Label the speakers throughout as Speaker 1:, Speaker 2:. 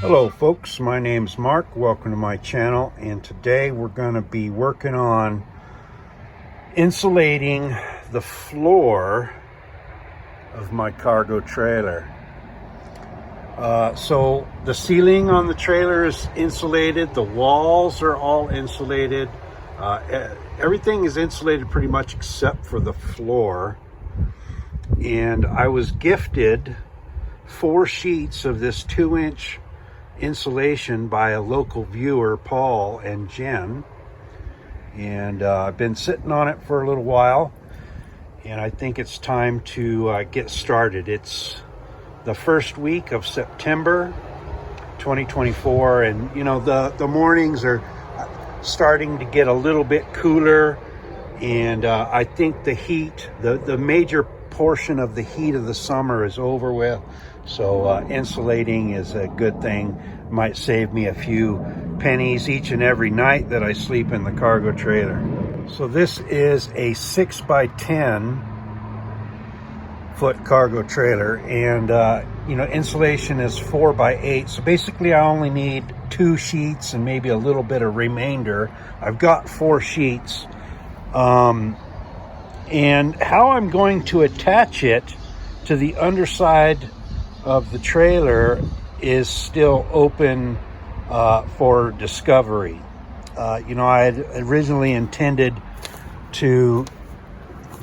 Speaker 1: Hello folks, my name's Mark. Welcome to my channel, and today we're going to be working on insulating the floor of my cargo trailer. So the ceiling on the trailer is insulated, the walls are all insulated, everything is insulated pretty much except for the floor. And I was gifted 4 sheets of this 2-inch insulation by a local viewer, Paul and Jen, and I've been sitting on it for a little while, and I think it's time to get started. It's the first week of September 2024, and you know, the mornings are starting to get a little bit cooler, and I think the heat, the major portion of the heat of the summer is over with. So insulating is a good thing. Might save me a few pennies each and every night that I sleep in the cargo trailer. So this is a 6 by 10 foot cargo trailer, and you know, insulation is 4 by 8. So basically I only need 2 sheets and maybe a little bit of remainder. I've got 4 sheets. And how I'm going to attach it to the underside of the trailer is still open for discovery. You know, I had originally intended to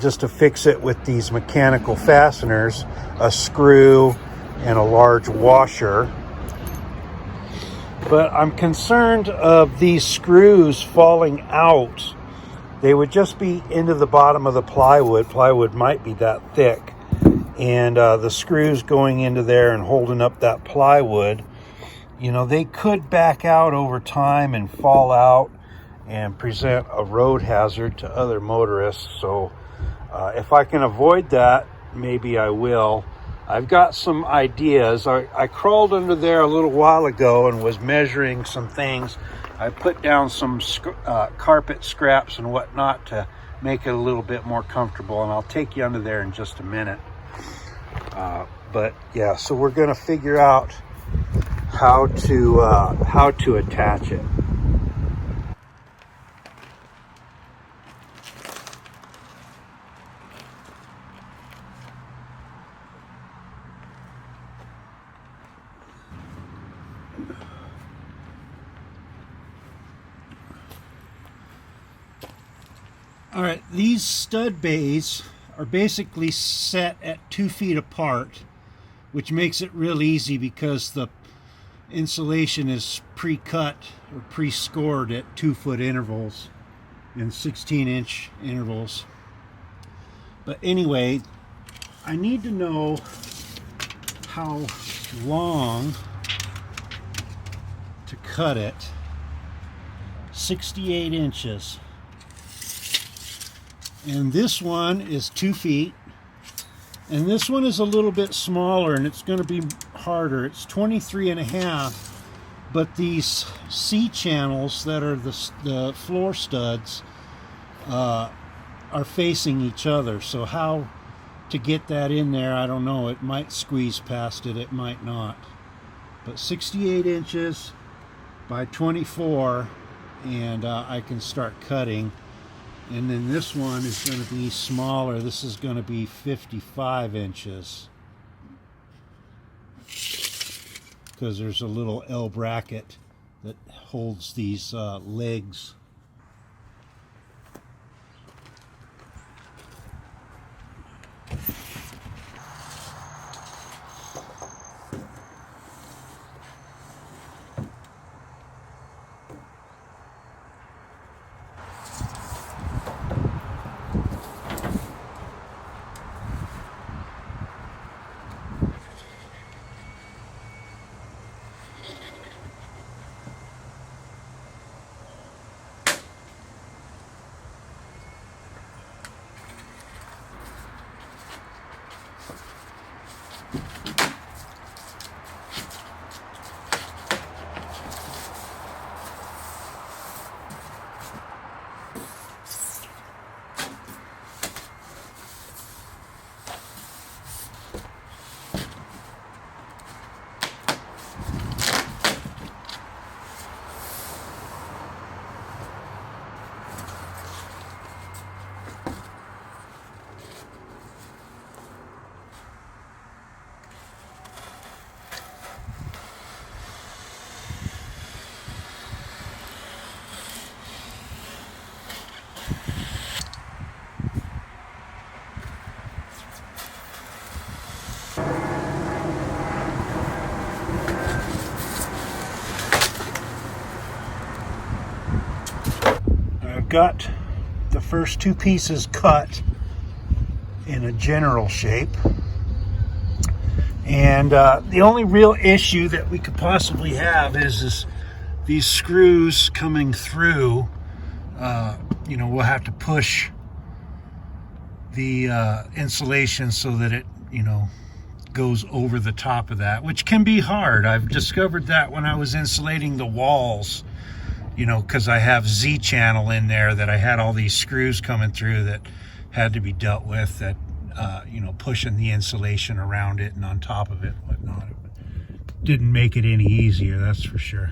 Speaker 1: fix it with these mechanical fasteners, a screw and a large washer. But I'm concerned of these screws falling out. They would just be into the bottom of the plywood. Plywood might be that thick. And the screws going into there and holding up that plywood, you know, they could back out over time and fall out and present a road hazard to other motorists. So if I can avoid that, maybe I will. I've got some ideas. I crawled under there a little while ago and was measuring some things. I put down some carpet scraps and whatnot to make it a little bit more comfortable, and I'll take you under there in just a minute. But yeah, so we're going to figure out how to attach it. All right, these stud bays are basically set at 2 feet apart, which makes it real easy because the insulation is pre-cut or pre-scored at 2-foot intervals and 16-inch intervals. But anyway, I need to know how long to cut it. 68 inches. And this one is 2 feet, and this one is a little bit smaller, and it's going to be harder. It's 23.5, but these C channels that are the floor studs are facing each other. So how to get that in there, I don't know. It might squeeze past it, it might not. But 68 inches by 24, and I can start cutting. And then this one is going to be smaller. This is going to be 55 inches. Because there's a little L bracket that holds these legs. got the first two pieces cut in a general shape. And the only real issue that we could possibly have is these screws coming through. You know, we'll have to push the insulation so that it, you know, goes over the top of that, which can be hard. I've discovered that when I was insulating the walls, you know, because I have Z-channel in there, that I had all these screws coming through that had to be dealt with, that you know, pushing the insulation around it and on top of it and whatnot. It didn't make it any easier, that's for sure.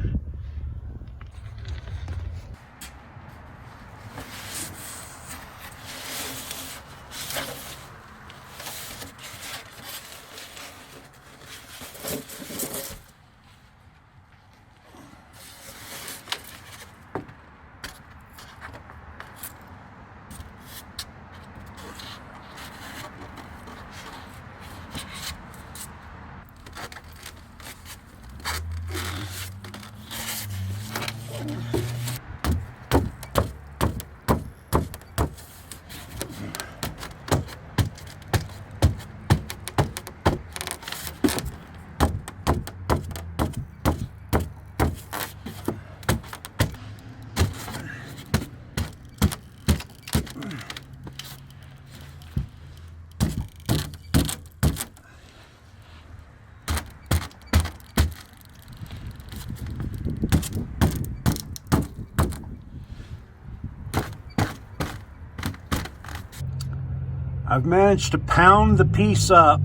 Speaker 1: I've managed to pound the piece up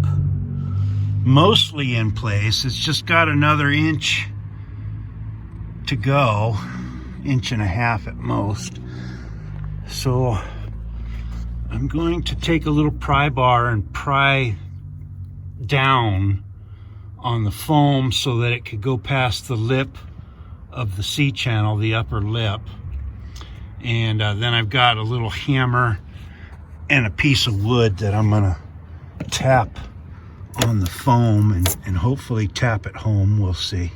Speaker 1: mostly in place. It's just got another inch to go, inch and a half at most. So I'm going to take a little pry bar and pry down on the foam so that it could go past the lip of the C-channel, the upper lip. And then I've got a little hammer and a piece of wood that I'm gonna tap on the foam and hopefully tap it home. We'll see.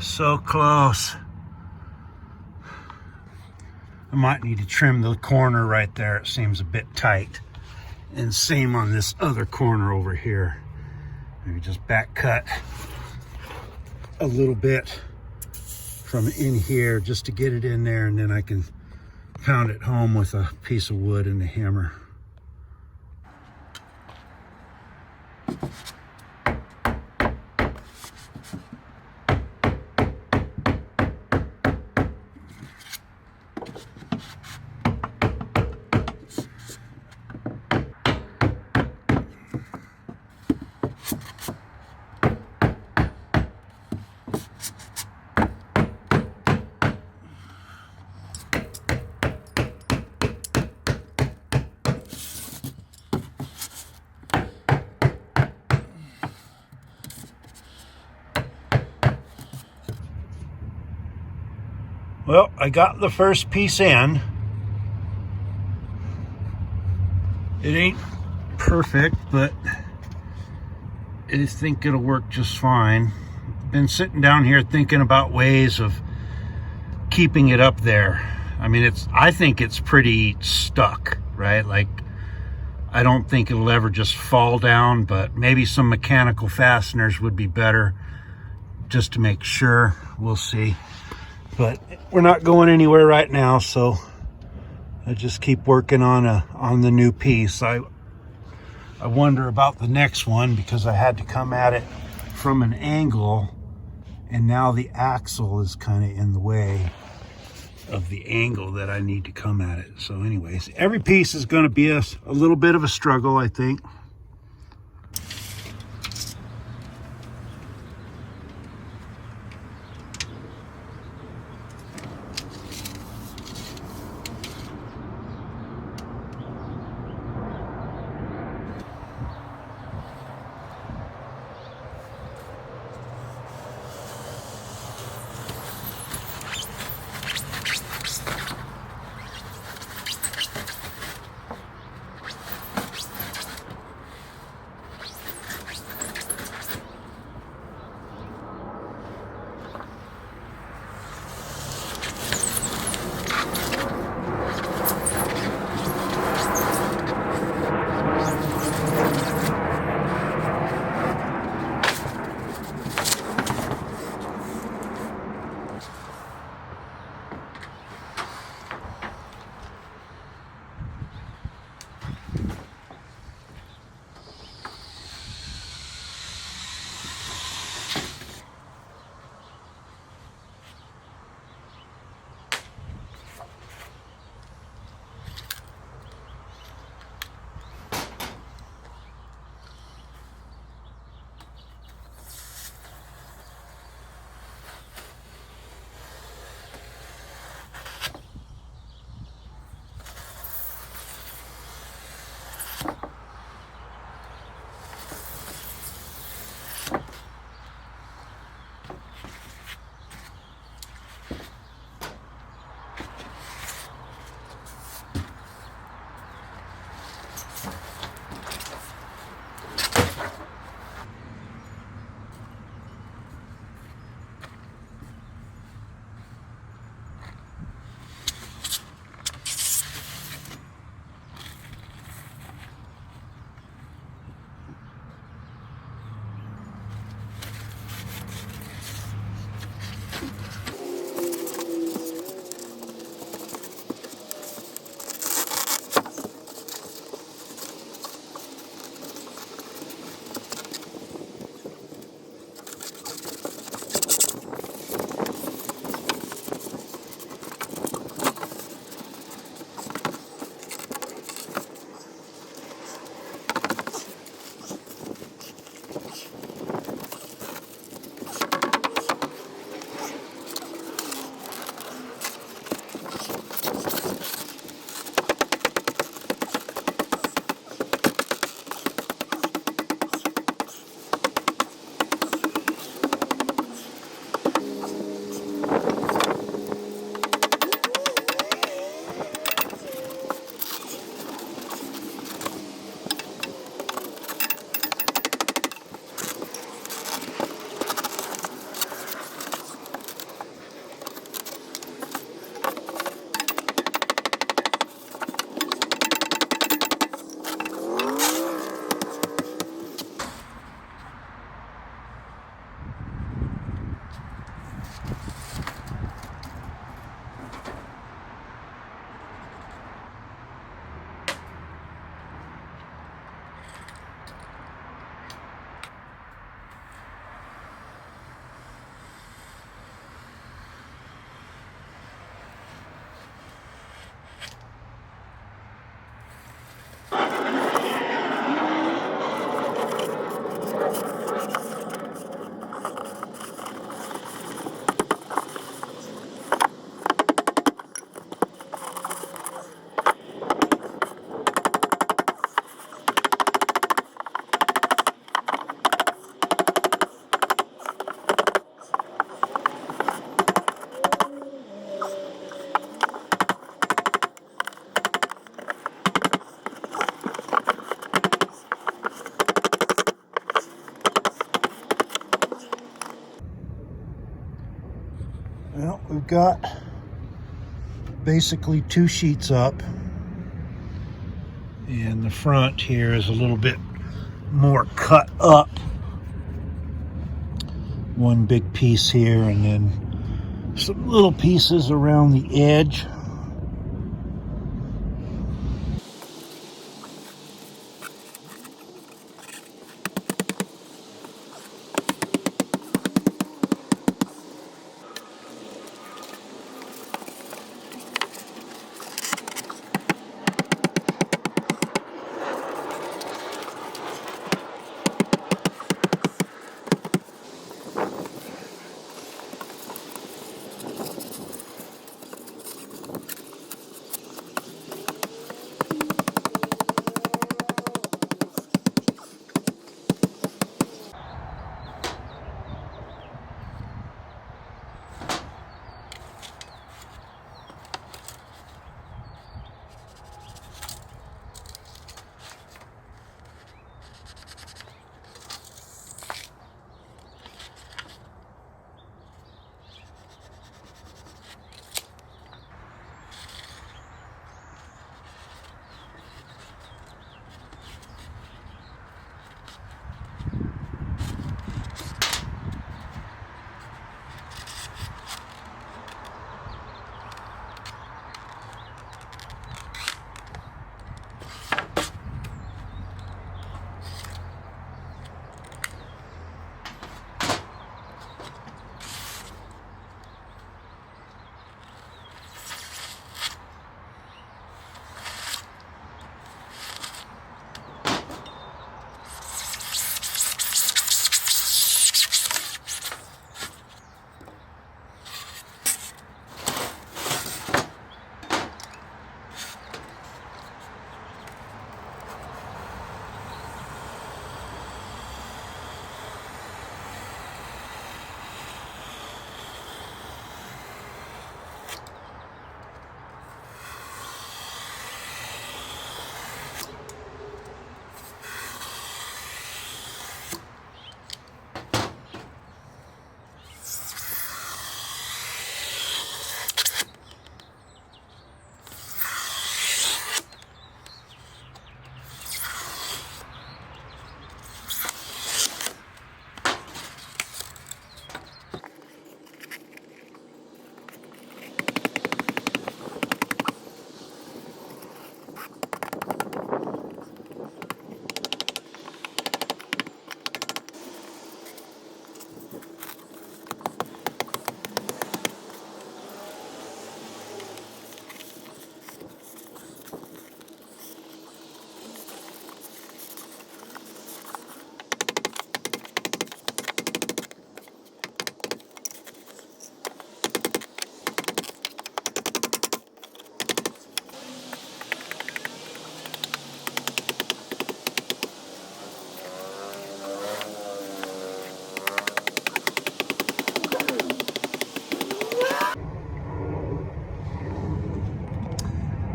Speaker 1: So close. I might need to trim the corner right there. It seems a bit tight. And same on this other corner over here. Maybe just back cut a little bit from in here just to get it in there, and then I can pound it home with a piece of wood and a hammer. Well, I got the first piece in. It ain't perfect, but I think it'll work just fine. Been sitting down here thinking about ways of keeping it up there. I mean, I think it's pretty stuck, right? Like, I don't think it'll ever just fall down, but maybe some mechanical fasteners would be better just to make sure. We'll see. But we're not going anywhere right now, so I just keep working on the new piece. I wonder about the next one, because I had to come at it from an angle, and now the axle is kind of in the way of the angle that I need to come at it. So anyways, every piece is going to be a little bit of a struggle, I think. Well, we've got basically 2 sheets up, and the front here is a little bit more cut up. One big piece here, and then some little pieces around the edge.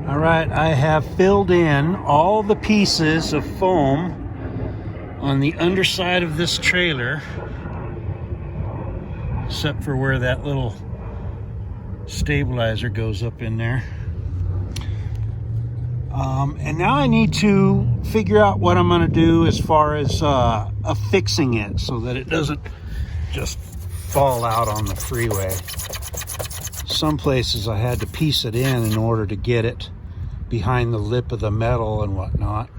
Speaker 1: All right, I have filled in all the pieces of foam on the underside of this trailer, except for where that little stabilizer goes up in there. And now I need to figure out what I'm going to do as far as affixing it so that it doesn't just fall out on the freeway. Some places I had to piece it in order to get it behind the lip of the metal and whatnot.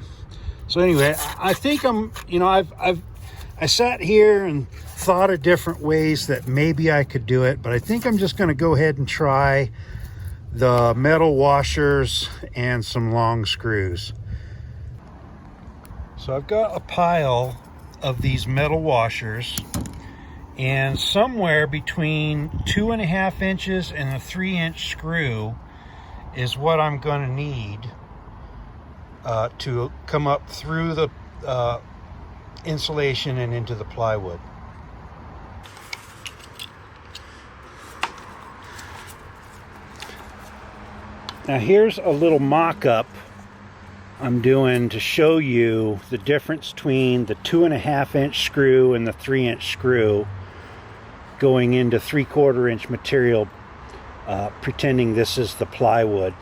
Speaker 1: So anyway, I think I sat here and thought of different ways that maybe I could do it, but I think I'm just going to go ahead and try the metal washers and some long screws. So I've got a pile of these metal washers, and somewhere between 2.5 inches and a 3-inch screw is what I'm going to need to come up through the insulation and into the plywood. Now here's a little mock-up I'm doing to show you the difference between the 2.5-inch screw and the 3-inch screw. going into 3/4 inch material, pretending this is the plywood.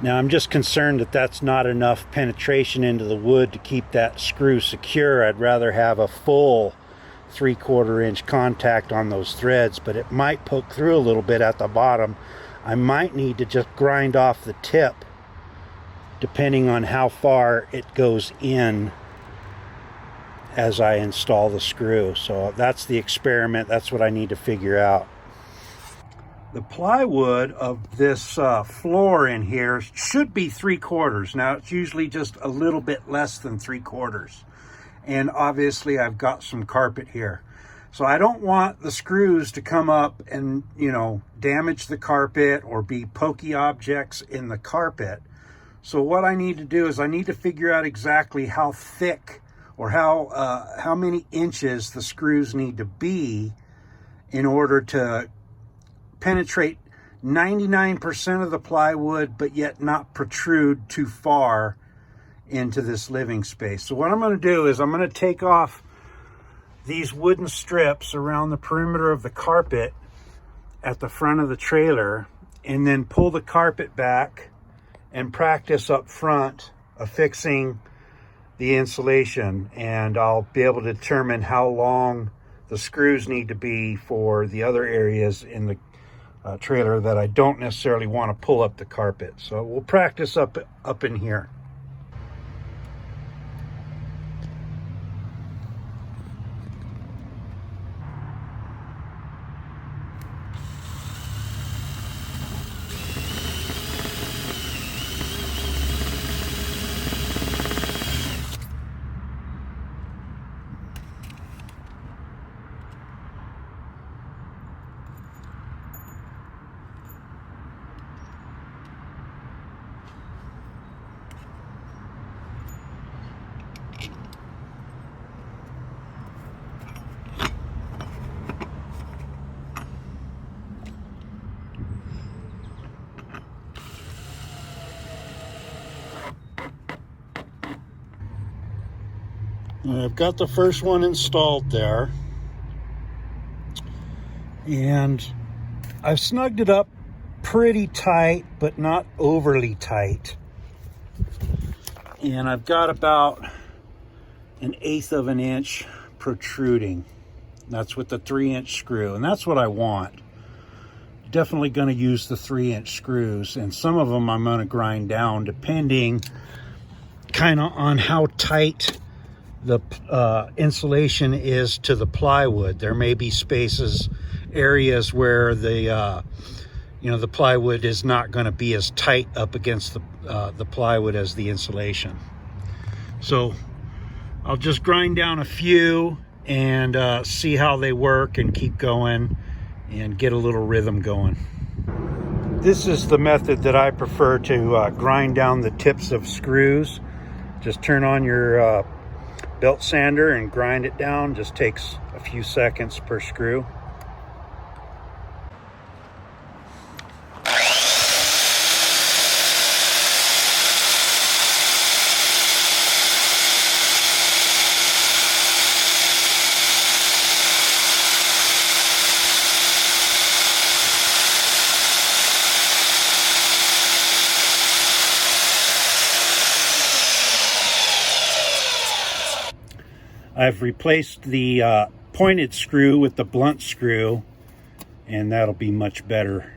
Speaker 1: Now I'm just concerned that that's not enough penetration into the wood to keep that screw secure. I'd rather have a full 3/4 inch contact on those threads, but it might poke through a little bit at the bottom. I might need to just grind off the tip depending on how far it goes in as I install the screw. So that's the experiment. That's what I need to figure out. The plywood of this floor in here should be 3/4. Now it's usually just a little bit less than 3/4. And obviously I've got some carpet here. So I don't want the screws to come up and, you know, damage the carpet or be pokey objects in the carpet. So what I need to do is I need to figure out exactly how thick or how many inches the screws need to be in order to penetrate 99% of the plywood, but yet not protrude too far into this living space. So what I'm going to do is I'm going to take off these wooden strips around the perimeter of the carpet at the front of the trailer, and then pull the carpet back and practice up front affixing the insulation, and I'll be able to determine how long the screws need to be for the other areas in the trailer that I don't necessarily want to pull up the carpet. So we'll practice up in here. I've got the first one installed there, and I've snugged it up pretty tight, but not overly tight. And I've got about 1/8 of an inch protruding. That's with the 3-inch screw, and that's what I want. Definitely going to use the 3-inch screws, and some of them I'm going to grind down depending kind of on how tight the insulation is to the plywood. There may be areas where the the plywood is not going to be as tight up against the plywood as the insulation. So I'll just grind down a few and see how they work and keep going and get a little rhythm going. This is the method that I prefer to grind down the tips of screws. Just turn on your belt sander and grind it down. Just takes a few seconds per screw. I've replaced the pointed screw with the blunt screw, and that'll be much better.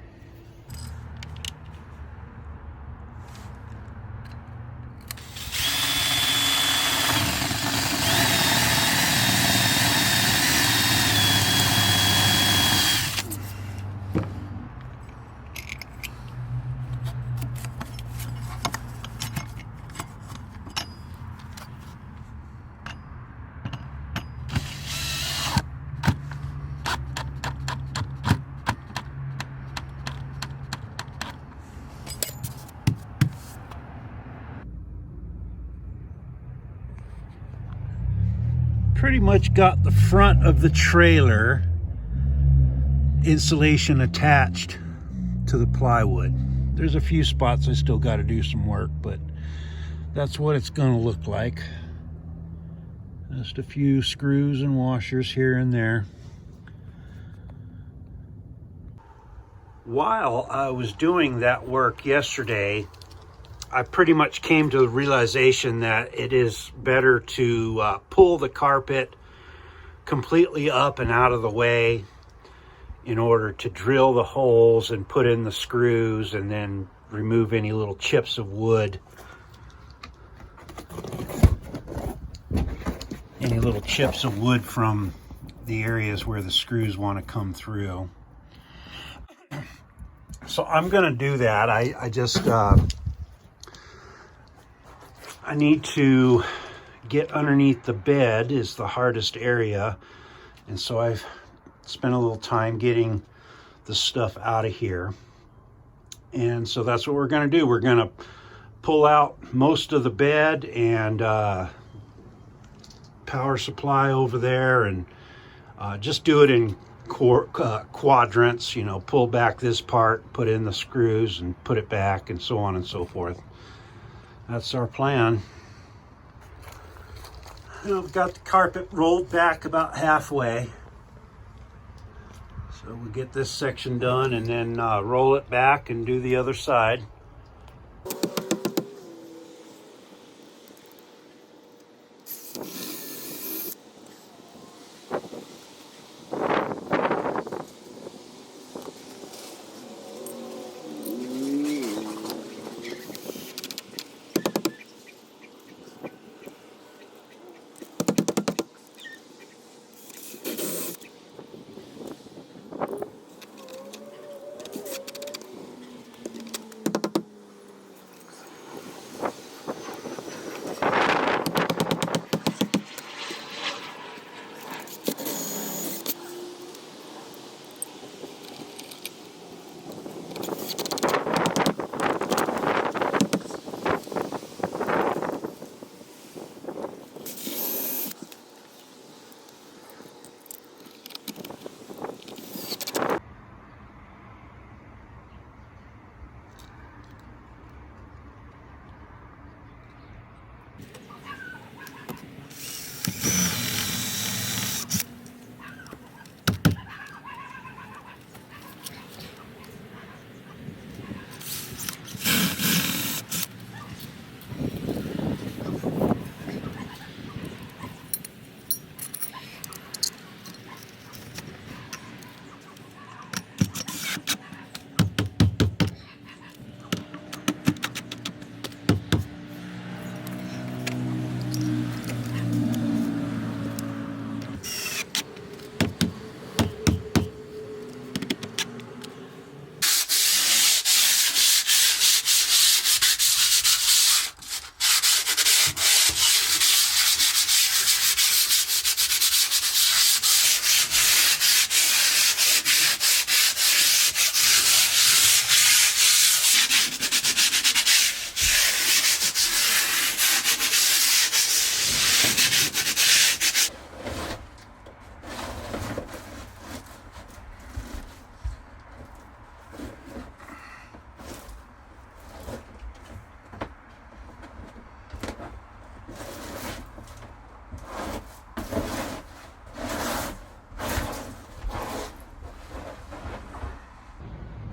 Speaker 1: Pretty much got the front of the trailer insulation attached to the plywood. There's a few spots I still got to do some work, but that's what it's going to look like. Just a few screws and washers here and there. While I was doing that work yesterday, I pretty much came to the realization that it is better to pull the carpet completely up and out of the way in order to drill the holes and put in the screws and then remove any little chips of wood. Any little chips of wood from the areas where the screws want to come through. So I'm going to do that. I need to get underneath the bed is the hardest area. And so I've spent a little time getting the stuff out of here. And so that's what we're going to do. We're going to pull out most of the bed and power supply over there, and just do it in quadrants, you know, pull back this part, put in the screws and put it back, and so on and so forth. That's our plan. I've got the carpet rolled back about halfway. So we'll get this section done and then roll it back and do the other side.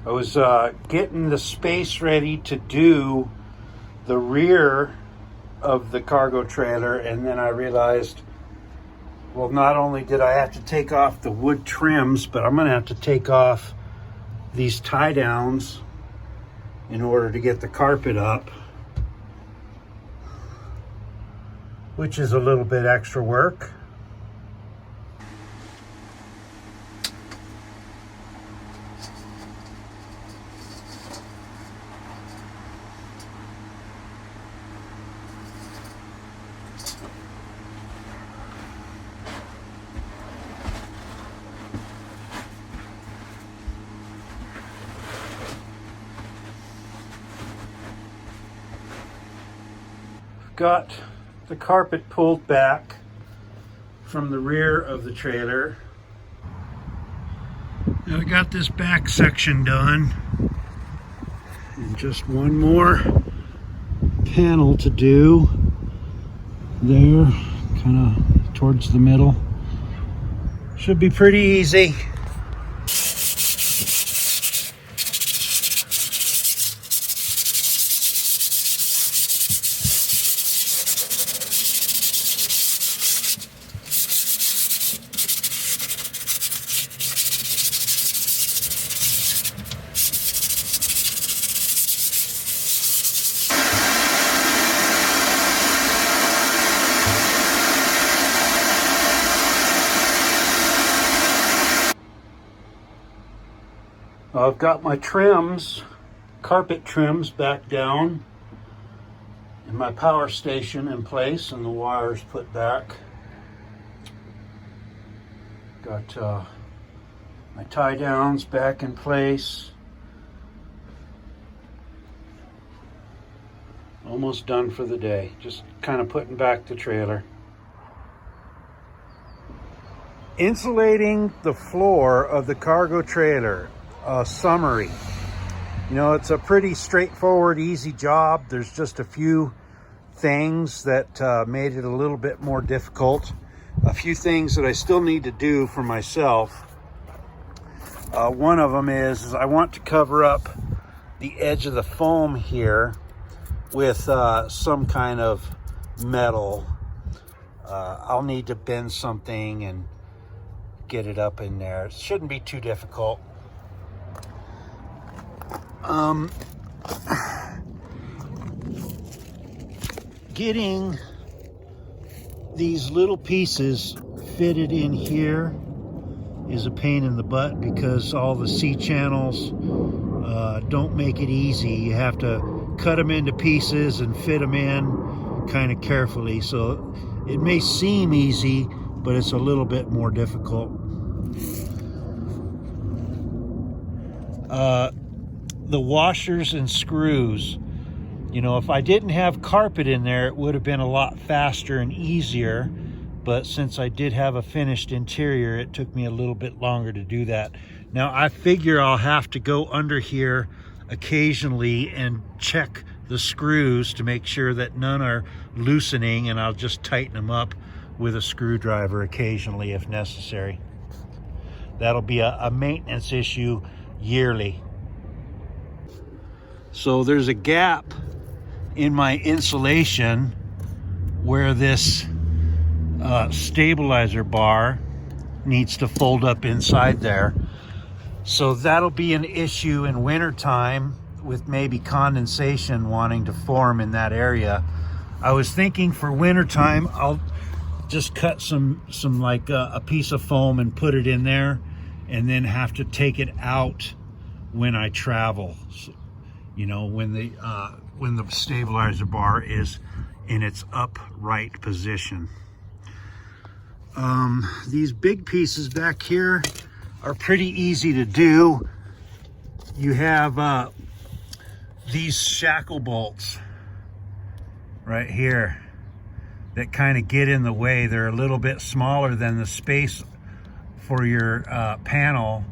Speaker 1: I was getting the space ready to do the rear of the cargo trailer, and then I realized, well, not only did I have to take off the wood trims, but I'm going to have to take off these tie downs in order to get the carpet up, which is a little bit extra work. Got the carpet pulled back from the rear of the trailer. Now I got this back section done, and just one more panel to do there, kind of towards the middle. Should be pretty easy. I've got my trims, carpet trims back down, and my power station in place and the wires put back. Got my tie downs back in place. Almost done for the day. Just kind of putting back the trailer. Insulating the floor of the cargo trailer. Summary. You know, it's a pretty straightforward, easy job. There's just a few things that made it a little bit more difficult. A few things that I still need to do for myself. One of them is I want to cover up the edge of the foam here with some kind of metal. I'll need to bend something and get it up in there. It shouldn't be too difficult. Getting these little pieces fitted in here is a pain in the butt because all the C-channels don't make it easy. You have to cut them into pieces and fit them in kind of carefully. So it may seem easy, but it's a little bit more difficult. The washers and screws, you know, if I didn't have carpet in there, it would have been a lot faster and easier. But since I did have a finished interior, it took me a little bit longer to do that. Now I figure I'll have to go under here occasionally and check the screws to make sure that none are loosening, and I'll just tighten them up with a screwdriver occasionally if necessary. That'll be a maintenance issue yearly. So there's a gap in my insulation where this stabilizer bar needs to fold up inside there. So that'll be an issue in wintertime with maybe condensation wanting to form in that area. I was thinking for wintertime, I'll just cut some like a piece of foam and put it in there, and then have to take it out when I travel. So, you know, when the stabilizer bar is in its upright position. These big pieces back here are pretty easy to do. You have these shackle bolts right here that kind of get in the way. They're a little bit smaller than the space for your panel,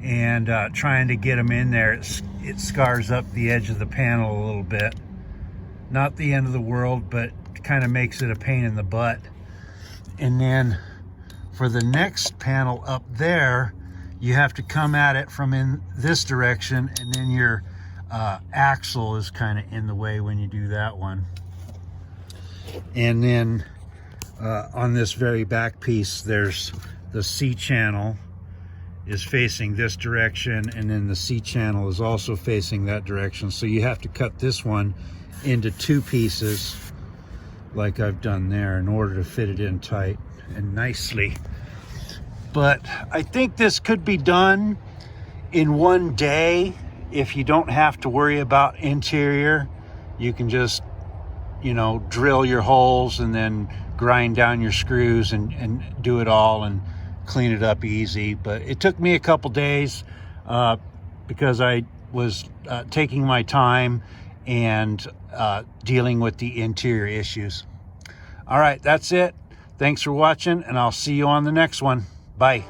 Speaker 1: and trying to get them in there, it scars up the edge of the panel a little bit. Not the end of the world, but kind of makes it a pain in the butt. And then for the next panel up there, you have to come at it from in this direction, and then your axle is kind of in the way when you do that one. And then on this very back piece, there's the C-channel is facing this direction, and then the C-channel is also facing that direction. So you have to cut this one into two pieces like I've done there in order to fit it in tight and nicely. But I think this could be done in one day if you don't have to worry about interior. You can just, you know, drill your holes and then grind down your screws and do it all and clean it up easy. But it took me a couple days because I was taking my time and dealing with the interior issues. All right, that's it. Thanks for watching, and I'll see you on the next one. Bye.